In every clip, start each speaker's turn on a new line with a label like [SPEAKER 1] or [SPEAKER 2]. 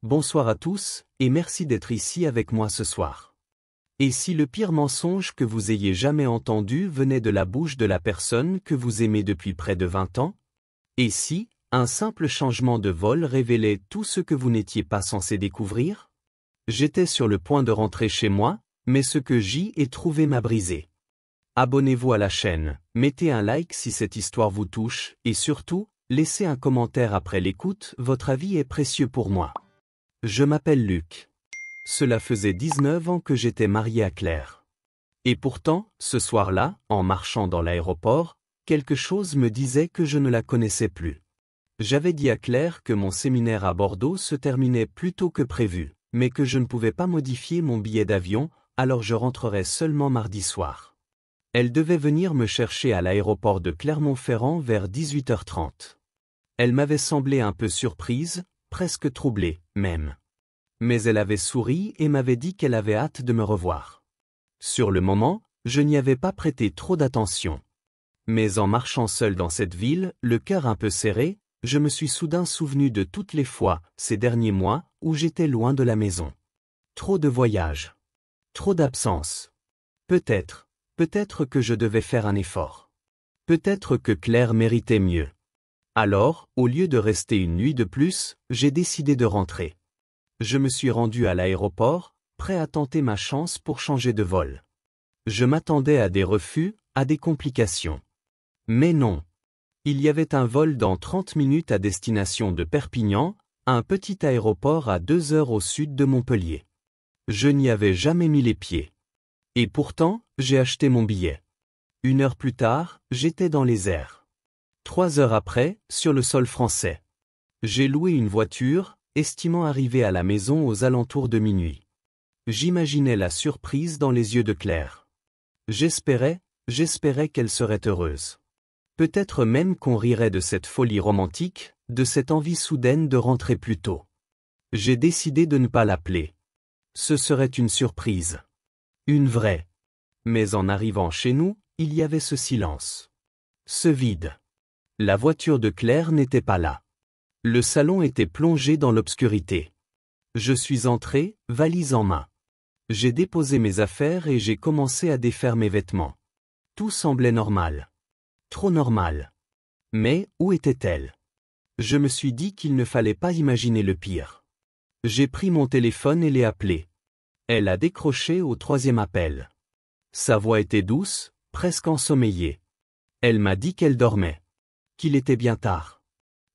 [SPEAKER 1] Bonsoir à tous, et merci d'être ici avec moi ce soir. Et si le pire mensonge que vous ayez jamais entendu venait de la bouche de la personne que vous aimez depuis près de 20 ans? Et si, un simple changement de vol révélait tout ce que vous n'étiez pas censé découvrir? J'étais sur le point de rentrer chez moi, mais ce que j'y ai trouvé m'a brisé. Abonnez-vous à la chaîne, mettez un like si cette histoire vous touche, et surtout, laissez un commentaire après l'écoute, votre avis est précieux pour moi. Je m'appelle Luc. Cela faisait 19 ans que j'étais marié à Claire. Et pourtant, ce soir-là, en marchant dans l'aéroport, quelque chose me disait que je ne la connaissais plus. J'avais dit à Claire que mon séminaire à Bordeaux se terminait plus tôt que prévu, mais que je ne pouvais pas modifier mon billet d'avion, alors je rentrerais seulement mardi soir. Elle devait venir me chercher à l'aéroport de Clermont-Ferrand vers 18h30. Elle m'avait semblé un peu surprise, presque troublée, même. Mais elle avait souri et m'avait dit qu'elle avait hâte de me revoir. Sur le moment, je n'y avais pas prêté trop d'attention. Mais en marchant seul dans cette ville, le cœur un peu serré, je me suis soudain souvenu de toutes les fois, ces derniers mois, où j'étais loin de la maison. Trop de voyages. Trop d'absences. Peut-être que je devais faire un effort. Peut-être que Claire méritait mieux. Alors, au lieu de rester une nuit de plus, j'ai décidé de rentrer. Je me suis rendu à l'aéroport, prêt à tenter ma chance pour changer de vol. Je m'attendais à des refus, à des complications. Mais non. Il y avait un vol dans 30 minutes à destination de Perpignan, un petit aéroport à 2 heures au sud de Montpellier. Je n'y avais jamais mis les pieds. Et pourtant, j'ai acheté mon billet. 1 heure plus tard, j'étais dans les airs. 3 heures après, sur le sol français. J'ai loué une voiture, estimant arriver à la maison aux alentours de minuit. J'imaginais la surprise dans les yeux de Claire. J'espérais qu'elle serait heureuse. Peut-être même qu'on rirait de cette folie romantique, de cette envie soudaine de rentrer plus tôt. J'ai décidé de ne pas l'appeler. Ce serait une surprise. Une vraie. Mais en arrivant chez nous, il y avait ce silence. Ce vide. La voiture de Claire n'était pas là. Le salon était plongé dans l'obscurité. Je suis entré, valise en main. J'ai déposé mes affaires et j'ai commencé à défaire mes vêtements. Tout semblait normal. Trop normal. Mais, où était-elle? Je me suis dit qu'il ne fallait pas imaginer le pire. J'ai pris mon téléphone et l'ai appelée. Elle a décroché au 3e appel. Sa voix était douce, presque ensommeillée. Elle m'a dit qu'elle dormait. Qu'il était bien tard.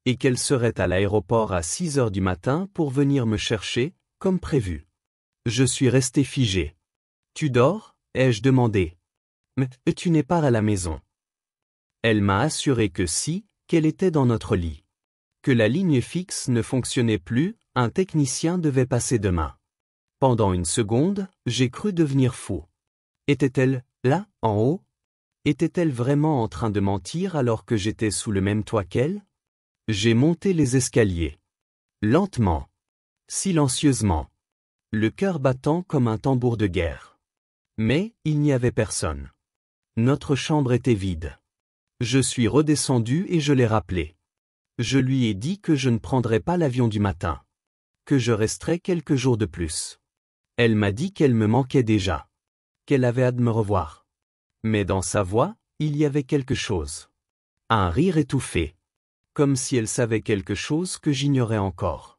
[SPEAKER 1] Et qu'elle serait à l'aéroport à 6 heures du matin pour venir me chercher, comme prévu. Je suis resté figé. Tu dors? Ai-je demandé. Mais tu n'es pas à la maison. Elle m'a assuré que si, qu'elle était dans notre lit. Que la ligne fixe ne fonctionnait plus, un technicien devait passer demain. Pendant une seconde, j'ai cru devenir fou. Était-elle, là, en haut? Était-elle vraiment en train de mentir alors que j'étais sous le même toit qu'elle? J'ai monté les escaliers. Lentement. Silencieusement. Le cœur battant comme un tambour de guerre. Mais, il n'y avait personne. Notre chambre était vide. Je suis redescendu et je l'ai rappelé. Je lui ai dit que je ne prendrais pas l'avion du matin. Que je resterais quelques jours de plus. Elle m'a dit qu'elle me manquait déjà. Qu'elle avait hâte de me revoir. Mais dans sa voix, il y avait quelque chose. Un rire étouffé. Comme si elle savait quelque chose que j'ignorais encore.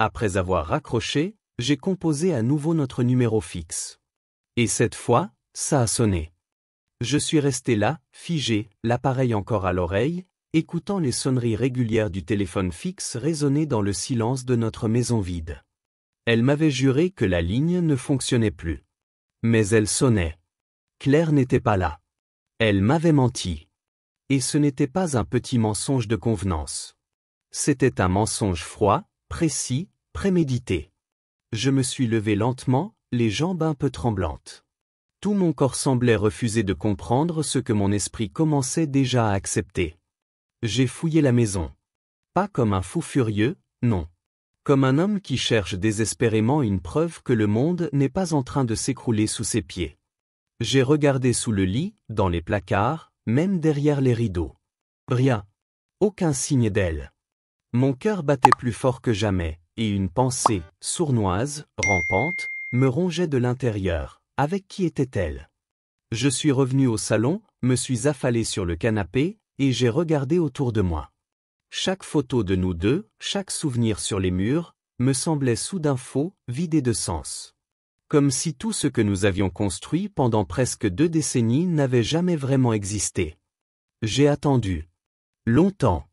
[SPEAKER 1] Après avoir raccroché, j'ai composé à nouveau notre numéro fixe. Et cette fois, ça a sonné. Je suis resté là, figé, l'appareil encore à l'oreille, écoutant les sonneries régulières du téléphone fixe résonner dans le silence de notre maison vide. Elle m'avait juré que la ligne ne fonctionnait plus. Mais elle sonnait. Claire n'était pas là. Elle m'avait menti. Et ce n'était pas un petit mensonge de convenance. C'était un mensonge froid, précis, prémédité. Je me suis levé lentement, les jambes un peu tremblantes. Tout mon corps semblait refuser de comprendre ce que mon esprit commençait déjà à accepter. J'ai fouillé la maison. Pas comme un fou furieux, non. Comme un homme qui cherche désespérément une preuve que le monde n'est pas en train de s'écrouler sous ses pieds. J'ai regardé sous le lit, dans les placards, même derrière les rideaux. Rien. Aucun signe d'elle. Mon cœur battait plus fort que jamais, et une pensée, sournoise, rampante, me rongeait de l'intérieur. Avec qui était-elle? Je suis revenu au salon, me suis affalé sur le canapé, et j'ai regardé autour de moi. Chaque photo de nous deux, chaque souvenir sur les murs, me semblait soudain faux, vidé de sens. Comme si tout ce que nous avions construit pendant presque 2 décennies n'avait jamais vraiment existé. J'ai attendu. Longtemps.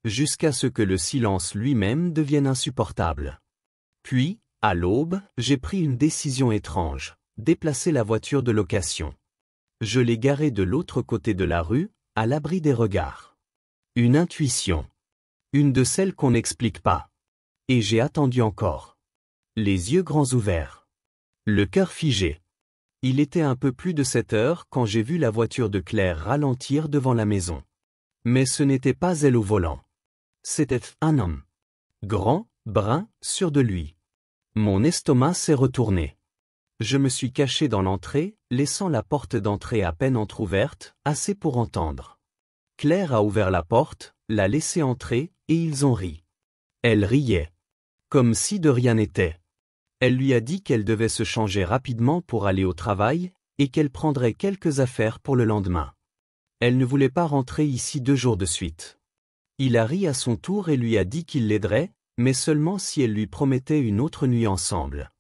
[SPEAKER 1] Jusqu'à ce que le silence lui-même devienne insupportable. Puis, à l'aube, j'ai pris une décision étrange, déplacer la voiture de location. Je l'ai garée de l'autre côté de la rue, à l'abri des regards. Une intuition. Une de celles qu'on n'explique pas. Et j'ai attendu encore. Les yeux grands ouverts. Le cœur figé. Il était un peu plus de 7 heures quand j'ai vu la voiture de Claire ralentir devant la maison. Mais ce n'était pas elle au volant. C'était un homme. Grand, brun, sûr de lui. Mon estomac s'est retourné. Je me suis caché dans l'entrée, laissant la porte d'entrée à peine entr'ouverte, assez pour entendre. Claire a ouvert la porte, l'a laissé entrer, et ils ont ri. Elle riait. Comme si de rien n'était. Elle lui a dit qu'elle devait se changer rapidement pour aller au travail, et qu'elle prendrait quelques affaires pour le lendemain. Elle ne voulait pas rentrer ici 2 jours de suite. Il a ri à son tour et lui a dit qu'il l'aiderait, mais seulement si elle lui promettait une autre nuit ensemble.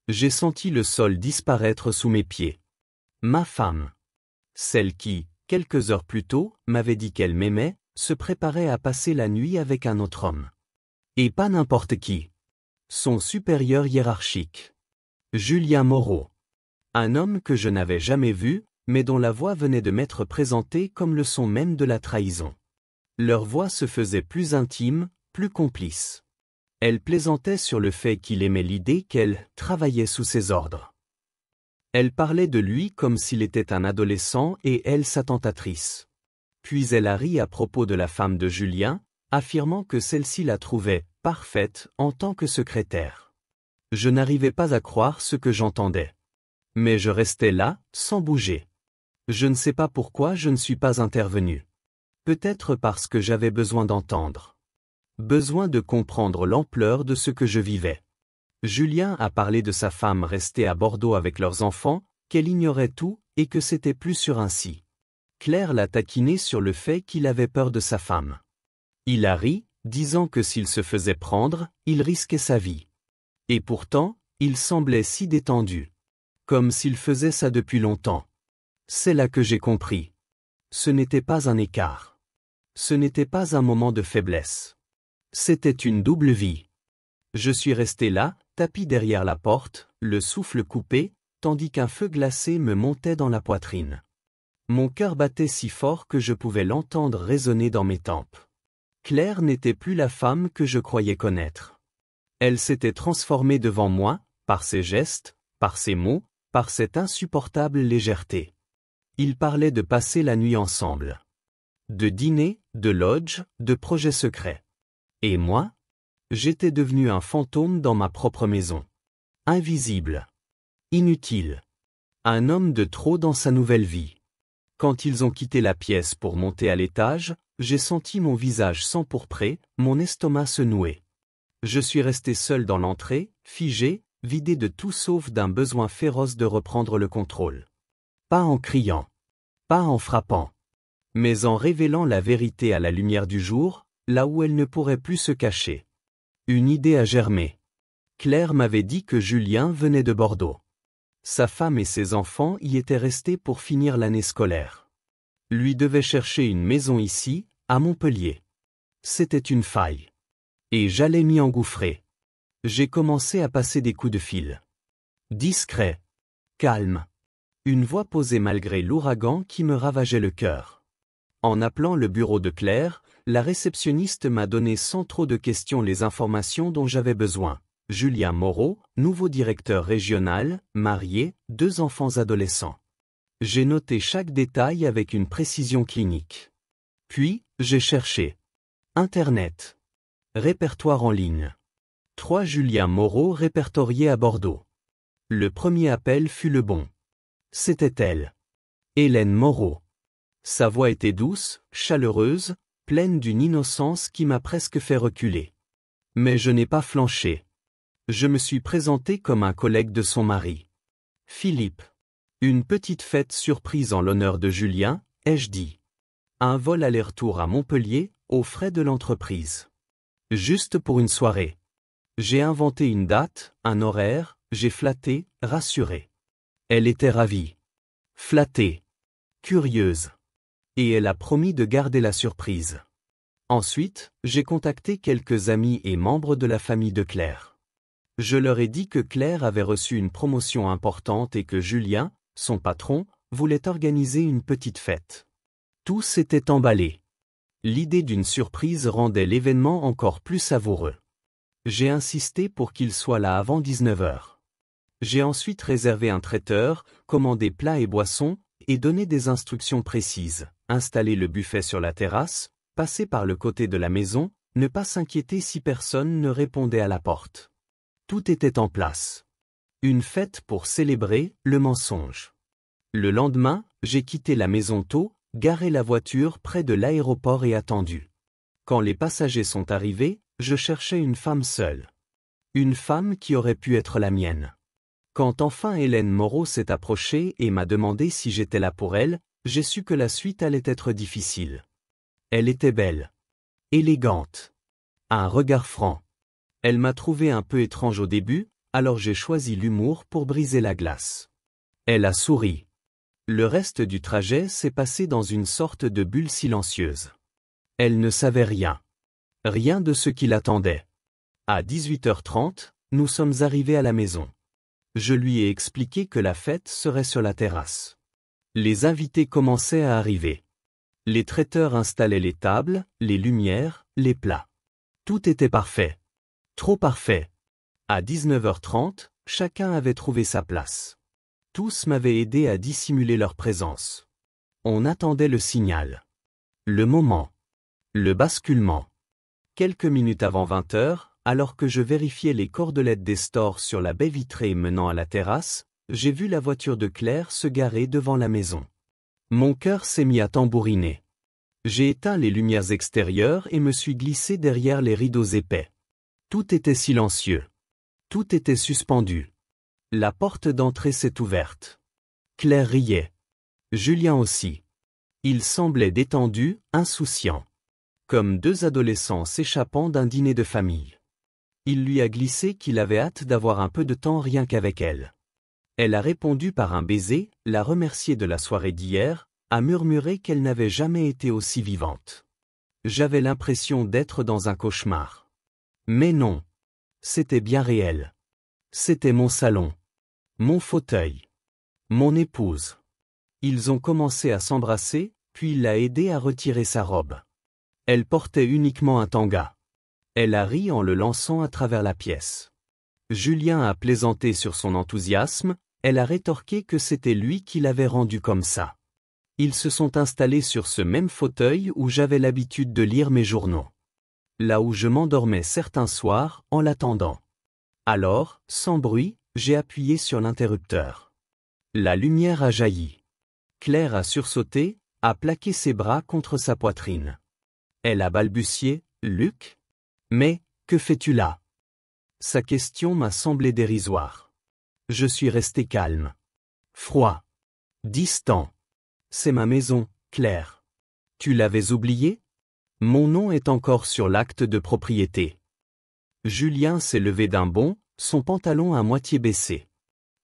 [SPEAKER 1] J'ai senti le sol disparaître sous mes pieds. Ma femme. Celle qui, quelques heures plus tôt, m'avait dit qu'elle m'aimait, se préparait à passer la nuit avec un autre homme. Et pas n'importe qui. Son supérieur hiérarchique. Julien Moreau. Un homme que je n'avais jamais vu, mais dont la voix venait de m'être présentée comme le son même de la trahison. Leur voix se faisait plus intime, plus complice. Elle plaisantait sur le fait qu'il aimait l'idée qu'elle travaillait sous ses ordres. Elle parlait de lui comme s'il était un adolescent et elle sa tentatrice. Puis elle a ri à propos de la femme de Julien, affirmant que celle-ci la trouvait parfaite en tant que secrétaire. Je n'arrivais pas à croire ce que j'entendais. Mais je restais là, sans bouger. Je ne sais pas pourquoi je ne suis pas intervenu. Peut-être parce que j'avais besoin d'entendre. Besoin de comprendre l'ampleur de ce que je vivais. Julien a parlé de sa femme restée à Bordeaux avec leurs enfants, qu'elle ignorait tout, et que c'était plus sûr ainsi. Claire l'a taquiné sur le fait qu'il avait peur de sa femme. Il a ri, disant que s'il se faisait prendre, il risquait sa vie. Et pourtant, il semblait si détendu. Comme s'il faisait ça depuis longtemps. C'est là que j'ai compris. Ce n'était pas un écart. Ce n'était pas un moment de faiblesse. C'était une double vie. Je suis resté là, tapi derrière la porte, le souffle coupé, tandis qu'un feu glacé me montait dans la poitrine. Mon cœur battait si fort que je pouvais l'entendre résonner dans mes tempes. Claire n'était plus la femme que je croyais connaître. Elle s'était transformée devant moi, par ses gestes, par ses mots, par cette insupportable légèreté. Ils parlaient de passer la nuit ensemble. De dîner, de lodge, de projets secrets. Et moi? J'étais devenu un fantôme dans ma propre maison. Invisible. Inutile. Un homme de trop dans sa nouvelle vie. Quand ils ont quitté la pièce pour monter à l'étage, j'ai senti mon visage s'empourprer, mon estomac se nouer. Je suis resté seul dans l'entrée, figé, vidé de tout sauf d'un besoin féroce de reprendre le contrôle. Pas en criant. Pas en frappant. Mais en révélant la vérité à la lumière du jour, là où elle ne pourrait plus se cacher. Une idée a germé. Claire m'avait dit que Julien venait de Bordeaux. Sa femme et ses enfants y étaient restés pour finir l'année scolaire. Lui devait chercher une maison ici, à Montpellier. C'était une faille. Et j'allais m'y engouffrer. J'ai commencé à passer des coups de fil. Discret. Calme. Une voix posée malgré l'ouragan qui me ravageait le cœur. En appelant le bureau de Claire, la réceptionniste m'a donné sans trop de questions les informations dont j'avais besoin. Julien Moreau, nouveau directeur régional, marié, 2 enfants adolescents. J'ai noté chaque détail avec une précision clinique. Puis, j'ai cherché. Internet. Répertoire en ligne. 3 Julien Moreau répertoriés à Bordeaux. Le premier appel fut le bon. C'était elle. Hélène Moreau. Sa voix était douce, chaleureuse, pleine d'une innocence qui m'a presque fait reculer. Mais je n'ai pas flanché. Je me suis présenté comme un collègue de son mari. Philippe. Une petite fête surprise en l'honneur de Julien, ai-je dit. Un vol aller-retour à Montpellier, aux frais de l'entreprise. Juste pour une soirée. J'ai inventé une date, un horaire, j'ai flatté, rassuré. Elle était ravie. Flattée. Curieuse. Et elle a promis de garder la surprise. Ensuite, j'ai contacté quelques amis et membres de la famille de Claire. Je leur ai dit que Claire avait reçu une promotion importante et que Julien, son patron, voulait organiser une petite fête. Tout s'était emballé. L'idée d'une surprise rendait l'événement encore plus savoureux. J'ai insisté pour qu'il soit là avant 19h. J'ai ensuite réservé un traiteur, commandé plats et boissons, et donné des instructions précises. Installer le buffet sur la terrasse, passer par le côté de la maison, ne pas s'inquiéter si personne ne répondait à la porte. Tout était en place. Une fête pour célébrer le mensonge. Le lendemain, j'ai quitté la maison tôt, garé la voiture près de l'aéroport et attendu. Quand les passagers sont arrivés, je cherchais une femme seule. Une femme qui aurait pu être la mienne. Quand enfin Hélène Moreau s'est approchée et m'a demandé si j'étais là pour elle, j'ai su que la suite allait être difficile. Elle était belle. Élégante. Un regard franc. Elle m'a trouvé un peu étrange au début, alors j'ai choisi l'humour pour briser la glace. Elle a souri. Le reste du trajet s'est passé dans une sorte de bulle silencieuse. Elle ne savait rien. Rien de ce qui l'attendait. À 18h30, nous sommes arrivés à la maison. Je lui ai expliqué que la fête serait sur la terrasse. Les invités commençaient à arriver. Les traiteurs installaient les tables, les lumières, les plats. Tout était parfait. Trop parfait. À 19h30, chacun avait trouvé sa place. Tous m'avaient aidé à dissimuler leur présence. On attendait le signal. Le moment. Le basculement. Quelques minutes avant 20h, alors que je vérifiais les cordelettes des stores sur la baie vitrée menant à la terrasse, j'ai vu la voiture de Claire se garer devant la maison. Mon cœur s'est mis à tambouriner. J'ai éteint les lumières extérieures et me suis glissé derrière les rideaux épais. Tout était silencieux. Tout était suspendu. La porte d'entrée s'est ouverte. Claire riait. Julien aussi. Il semblait détendu, insouciant. Comme deux adolescents s'échappant d'un dîner de famille. Il lui a glissé qu'il avait hâte d'avoir un peu de temps rien qu'avec elle. Elle a répondu par un baiser, l'a remercié de la soirée d'hier, a murmuré qu'elle n'avait jamais été aussi vivante. J'avais l'impression d'être dans un cauchemar. Mais non. C'était bien réel. C'était mon salon. Mon fauteuil. Mon épouse. Ils ont commencé à s'embrasser, puis il l'a aidé à retirer sa robe. Elle portait uniquement un tanga. Elle a ri en le lançant à travers la pièce. Julien a plaisanté sur son enthousiasme, elle a rétorqué que c'était lui qui l'avait rendu comme ça. Ils se sont installés sur ce même fauteuil où j'avais l'habitude de lire mes journaux. Là où je m'endormais certains soirs en l'attendant. Alors, sans bruit, j'ai appuyé sur l'interrupteur. La lumière a jailli. Claire a sursauté, a plaqué ses bras contre sa poitrine. Elle a balbutié, « Luc ? Mais, que fais-tu là ?» Sa question m'a semblé dérisoire. Je suis resté calme. Froid. Distant. C'est ma maison, Claire. Tu l'avais oublié ? Mon nom est encore sur l'acte de propriété. Julien s'est levé d'un bond, son pantalon à moitié baissé.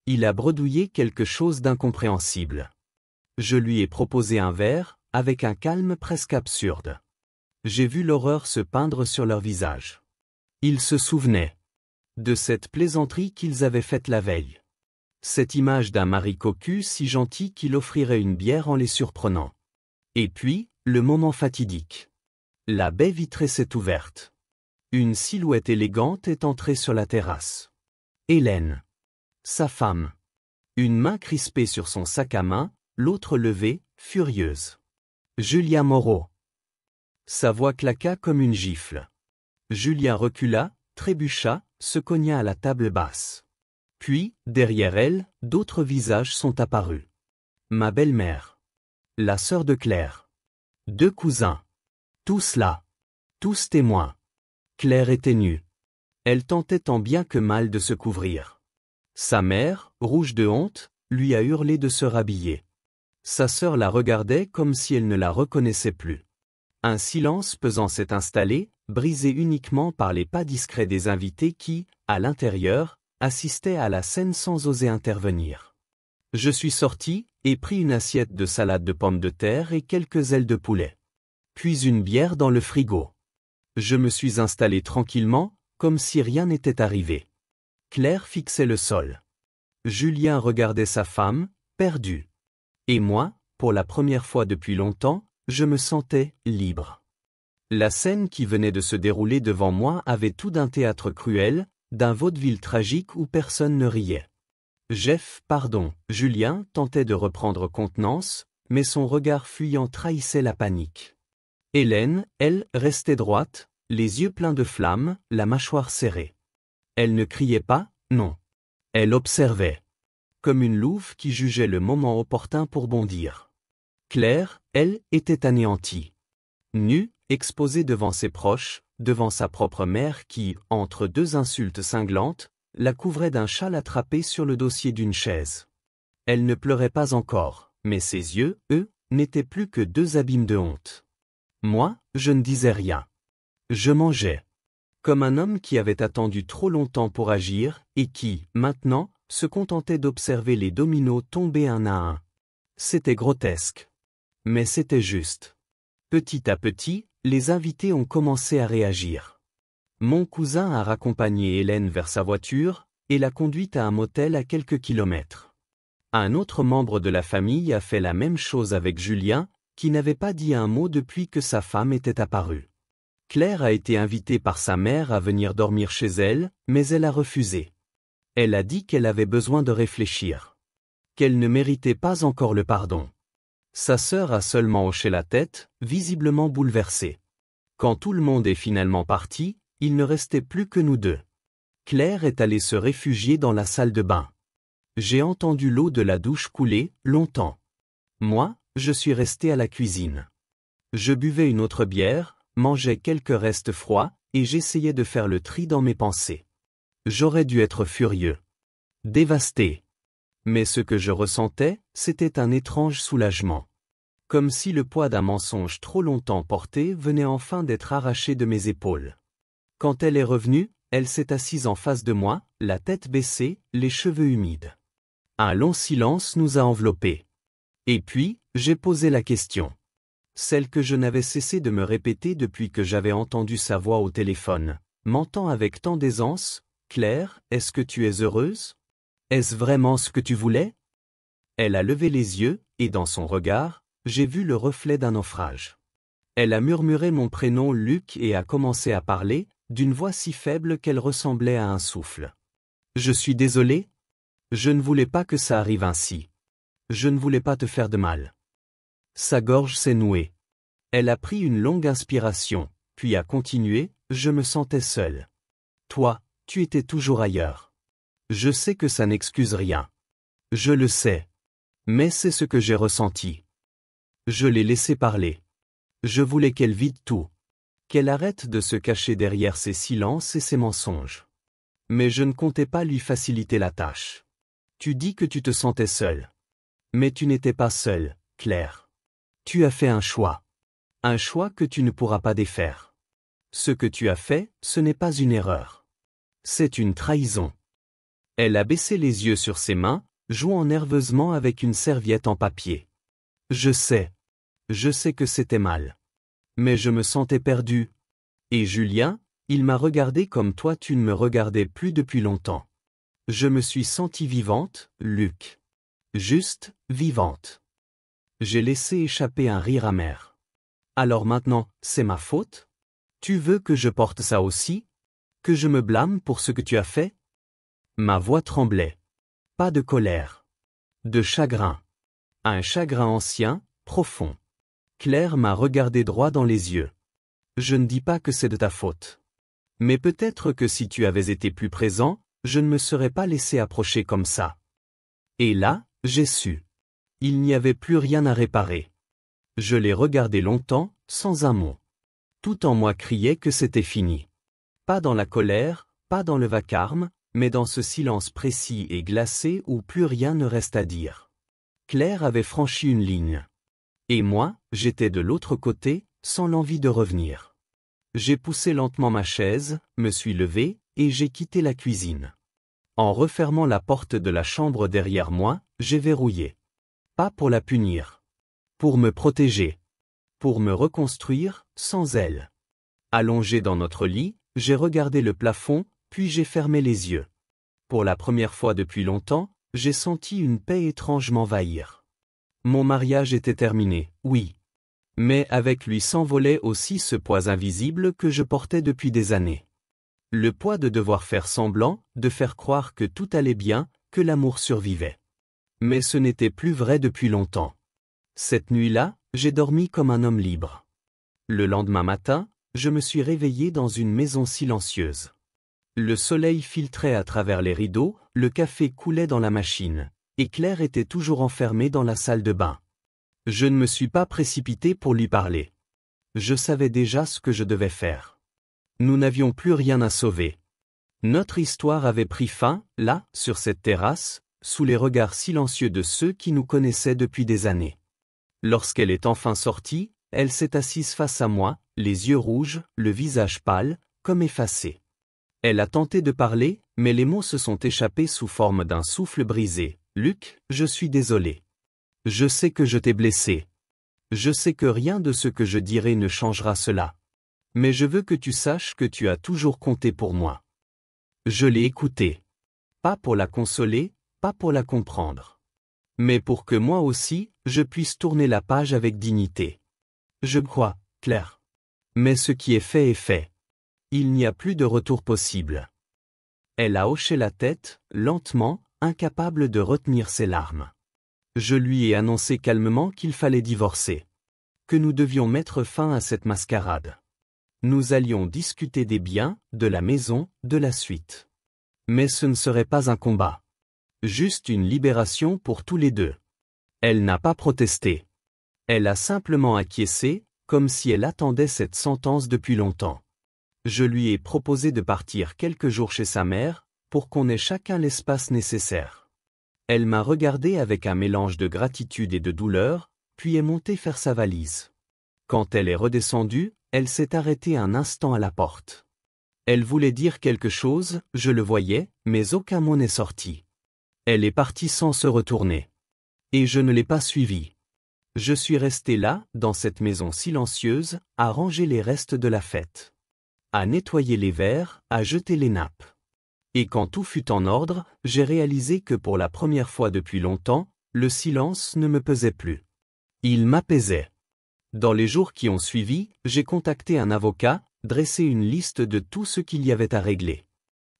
[SPEAKER 1] Il a bredouillé quelque chose d'incompréhensible. Je lui ai proposé un verre, avec un calme presque absurde. J'ai vu l'horreur se peindre sur leur visage. Ils se souvenaient de cette plaisanterie qu'ils avaient faite la veille. Cette image d'un mari cocu si gentil qu'il offrirait une bière en les surprenant. Et puis, le moment fatidique. La baie vitrée s'est ouverte. Une silhouette élégante est entrée sur la terrasse. Hélène. Sa femme. Une main crispée sur son sac à main, l'autre levée, furieuse. Julien Moreau. Sa voix claqua comme une gifle. Julien recula, trébucha, se cogna à la table basse. Puis, derrière elle, d'autres visages sont apparus. Ma belle-mère. La sœur de Claire. Deux cousins. Tous là. Tous témoins. Claire était nue. Elle tentait tant bien que mal de se couvrir. Sa mère, rouge de honte, lui a hurlé de se rhabiller. Sa sœur la regardait comme si elle ne la reconnaissait plus. Un silence pesant s'est installé, brisé uniquement par les pas discrets des invités qui, à l'intérieur, assistaient à la scène sans oser intervenir. Je suis sorti, et pris une assiette de salade de pommes de terre et quelques ailes de poulet. Puis une bière dans le frigo. Je me suis installé tranquillement, comme si rien n'était arrivé. Claire fixait le sol. Julien regardait sa femme, perdu. Et moi, pour la première fois depuis longtemps, je me sentais libre. La scène qui venait de se dérouler devant moi avait tout d'un théâtre cruel, d'un vaudeville tragique où personne ne riait. Julien tentait de reprendre contenance, mais son regard fuyant trahissait la panique. Hélène, elle, restait droite, les yeux pleins de flammes, la mâchoire serrée. Elle ne criait pas, non. Elle observait. Comme une louve qui jugeait le moment opportun pour bondir. Claire, elle, était anéantie. Nue, exposée devant ses proches, devant sa propre mère qui, entre deux insultes cinglantes, la couvrait d'un châle attrapé sur le dossier d'une chaise. Elle ne pleurait pas encore, mais ses yeux, eux, n'étaient plus que deux abîmes de honte. Moi, je ne disais rien. Je mangeais. Comme un homme qui avait attendu trop longtemps pour agir, et qui, maintenant, se contentait d'observer les dominos tomber un à un. C'était grotesque. Mais c'était juste. Petit à petit, les invités ont commencé à réagir. Mon cousin a raccompagné Hélène vers sa voiture, et l'a conduite à un motel à quelques kilomètres. Un autre membre de la famille a fait la même chose avec Julien, qui n'avait pas dit un mot depuis que sa femme était apparue. Claire a été invitée par sa mère à venir dormir chez elle, mais elle a refusé. Elle a dit qu'elle avait besoin de réfléchir. Qu'elle ne méritait pas encore le pardon. Sa sœur a seulement hoché la tête, visiblement bouleversée. Quand tout le monde est finalement parti, il ne restait plus que nous deux. Claire est allée se réfugier dans la salle de bain. J'ai entendu l'eau de la douche couler, longtemps. Moi, je suis resté à la cuisine. Je buvais une autre bière, mangeais quelques restes froids, et j'essayais de faire le tri dans mes pensées. J'aurais dû être furieux. Dévasté. Mais ce que je ressentais, c'était un étrange soulagement. Comme si le poids d'un mensonge trop longtemps porté venait enfin d'être arraché de mes épaules. Quand elle est revenue, elle s'est assise en face de moi, la tête baissée, les cheveux humides. Un long silence nous a enveloppés. Et puis, j'ai posé la question. Celle que je n'avais cessé de me répéter depuis que j'avais entendu sa voix au téléphone. M'entend avec tant d'aisance, Claire, est-ce que tu es heureuse? Est-ce vraiment ce que tu voulais? Elle a levé les yeux, et dans son regard, j'ai vu le reflet d'un naufrage. Elle a murmuré mon prénom Luc et a commencé à parler, d'une voix si faible qu'elle ressemblait à un souffle. Je suis désolé. Je ne voulais pas que ça arrive ainsi. Je ne voulais pas te faire de mal. Sa gorge s'est nouée. Elle a pris une longue inspiration, puis a continué, je me sentais seul. Toi, tu étais toujours ailleurs. Je sais que ça n'excuse rien. Je le sais. Mais c'est ce que j'ai ressenti. Je l'ai laissé parler. Je voulais qu'elle vide tout. Qu'elle arrête de se cacher derrière ses silences et ses mensonges. Mais je ne comptais pas lui faciliter la tâche. Tu dis que tu te sentais seul. Mais tu n'étais pas seul, Claire. Tu as fait un choix. Un choix que tu ne pourras pas défaire. Ce que tu as fait, ce n'est pas une erreur. C'est une trahison. Elle a baissé les yeux sur ses mains, jouant nerveusement avec une serviette en papier. Je sais que c'était mal. Mais je me sentais perdu. Et Julien, il m'a regardé comme toi tu ne me regardais plus depuis longtemps. Je me suis sentie vivante, Luc. Juste, vivante. J'ai laissé échapper un rire amer. Alors maintenant, c'est ma faute? Tu veux que je porte ça aussi? Que je me blâme pour ce que tu as fait? Ma voix tremblait. Pas de colère. De chagrin. Un chagrin ancien, profond. Claire m'a regardé droit dans les yeux. Je ne dis pas que c'est de ta faute. Mais peut-être que si tu avais été plus présent, je ne me serais pas laissé approcher comme ça. Et là, j'ai su. Il n'y avait plus rien à réparer. Je l'ai regardé longtemps, sans un mot. Tout en moi criait que c'était fini. Pas dans la colère, pas dans le vacarme, mais dans ce silence précis et glacé où plus rien ne reste à dire. Claire avait franchi une ligne. Et moi, j'étais de l'autre côté, sans l'envie de revenir. J'ai poussé lentement ma chaise, me suis levé, et j'ai quitté la cuisine. En refermant la porte de la chambre derrière moi, j'ai verrouillé. Pas pour la punir. Pour me protéger. Pour me reconstruire, sans elle. Allongé dans notre lit, j'ai regardé le plafond, puis j'ai fermé les yeux. Pour la première fois depuis longtemps, j'ai senti une paix étrange m'envahir. Mon mariage était terminé, oui. Mais avec lui s'envolait aussi ce poids invisible que je portais depuis des années. Le poids de devoir faire semblant, de faire croire que tout allait bien, que l'amour survivait. Mais ce n'était plus vrai depuis longtemps. Cette nuit-là, j'ai dormi comme un homme libre. Le lendemain matin, je me suis réveillé dans une maison silencieuse. Le soleil filtrait à travers les rideaux, le café coulait dans la machine, et Claire était toujours enfermée dans la salle de bain. Je ne me suis pas précipité pour lui parler. Je savais déjà ce que je devais faire. Nous n'avions plus rien à sauver. Notre histoire avait pris fin, là, sur cette terrasse, sous les regards silencieux de ceux qui nous connaissaient depuis des années. Lorsqu'elle est enfin sortie, elle s'est assise face à moi, les yeux rouges, le visage pâle, comme effacé. Elle a tenté de parler, mais les mots se sont échappés sous forme d'un souffle brisé. « Luc, je suis désolé. Je sais que je t'ai blessé. Je sais que rien de ce que je dirai ne changera cela. Mais je veux que tu saches que tu as toujours compté pour moi. » Je l'ai écoutée. Pas pour la consoler, pas pour la comprendre. Mais pour que moi aussi, je puisse tourner la page avec dignité. Je crois, Claire. Mais ce qui est fait est fait. Il n'y a plus de retour possible. Elle a hoché la tête, lentement, incapable de retenir ses larmes. Je lui ai annoncé calmement qu'il fallait divorcer. Que nous devions mettre fin à cette mascarade. Nous allions discuter des biens, de la maison, de la suite. Mais ce ne serait pas un combat. Juste une libération pour tous les deux. Elle n'a pas protesté. Elle a simplement acquiescé, comme si elle attendait cette sentence depuis longtemps. Je lui ai proposé de partir quelques jours chez sa mère, pour qu'on ait chacun l'espace nécessaire. Elle m'a regardé avec un mélange de gratitude et de douleur, puis est montée faire sa valise. Quand elle est redescendue, elle s'est arrêtée un instant à la porte. Elle voulait dire quelque chose, je le voyais, mais aucun mot n'est sorti. Elle est partie sans se retourner. Et je ne l'ai pas suivie. Je suis resté là, dans cette maison silencieuse, à ranger les restes de la fête. À nettoyer les verres, à jeter les nappes. Et quand tout fut en ordre, j'ai réalisé que pour la première fois depuis longtemps, le silence ne me pesait plus. Il m'apaisait. Dans les jours qui ont suivi, j'ai contacté un avocat, dressé une liste de tout ce qu'il y avait à régler.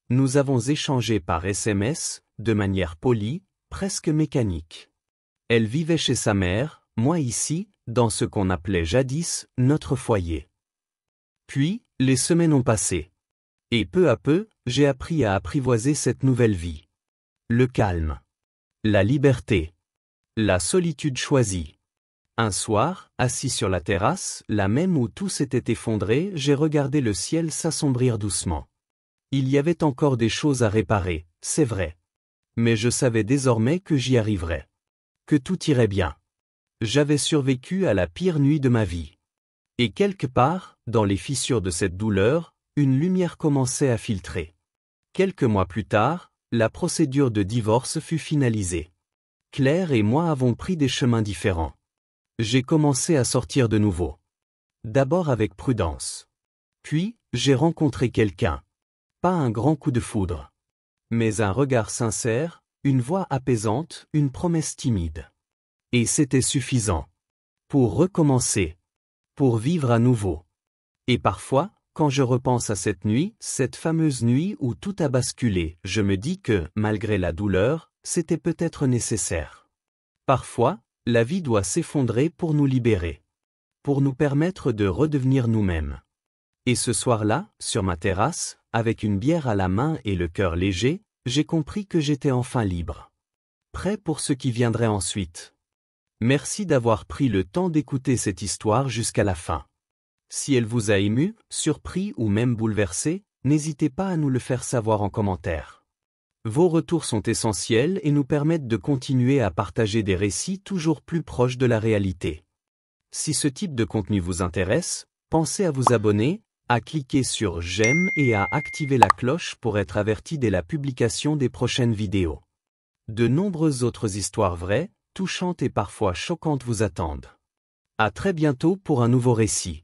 [SPEAKER 1] Nous avons échangé par SMS, de manière polie, presque mécanique. Elle vivait chez sa mère, moi ici, dans ce qu'on appelait jadis notre foyer. Puis, les semaines ont passé. Et peu à peu, j'ai appris à apprivoiser cette nouvelle vie. Le calme. La liberté. La solitude choisie. Un soir, assis sur la terrasse, la même où tout s'était effondré, j'ai regardé le ciel s'assombrir doucement. Il y avait encore des choses à réparer, c'est vrai. Mais je savais désormais que j'y arriverais. Que tout irait bien. J'avais survécu à la pire nuit de ma vie. Et quelque part, dans les fissures de cette douleur, une lumière commençait à filtrer. Quelques mois plus tard, la procédure de divorce fut finalisée. Claire et moi avons pris des chemins différents. J'ai commencé à sortir de nouveau. D'abord avec prudence. Puis, j'ai rencontré quelqu'un. Pas un grand coup de foudre. Mais un regard sincère, une voix apaisante, une promesse timide. Et c'était suffisant. Pour recommencer. Pour vivre à nouveau. Et parfois, quand je repense à cette nuit, cette fameuse nuit où tout a basculé, je me dis que, malgré la douleur, c'était peut-être nécessaire. Parfois, la vie doit s'effondrer pour nous libérer. Pour nous permettre de redevenir nous-mêmes. Et ce soir-là, sur ma terrasse, avec une bière à la main et le cœur léger, j'ai compris que j'étais enfin libre. Prêt pour ce qui viendrait ensuite. Merci d'avoir pris le temps d'écouter cette histoire jusqu'à la fin. Si elle vous a ému, surpris ou même bouleversé, N'hésitez pas à nous le faire savoir en commentaire. Vos retours sont essentiels et nous permettent de continuer à partager des récits toujours plus proches de la réalité. Si ce type de contenu vous intéresse, pensez à vous abonner, à cliquer sur j'aime et à activer la cloche pour être averti dès la publication des prochaines vidéos. De nombreuses autres histoires vraies, touchantes et parfois choquantes vous attendent. À très bientôt pour un nouveau récit.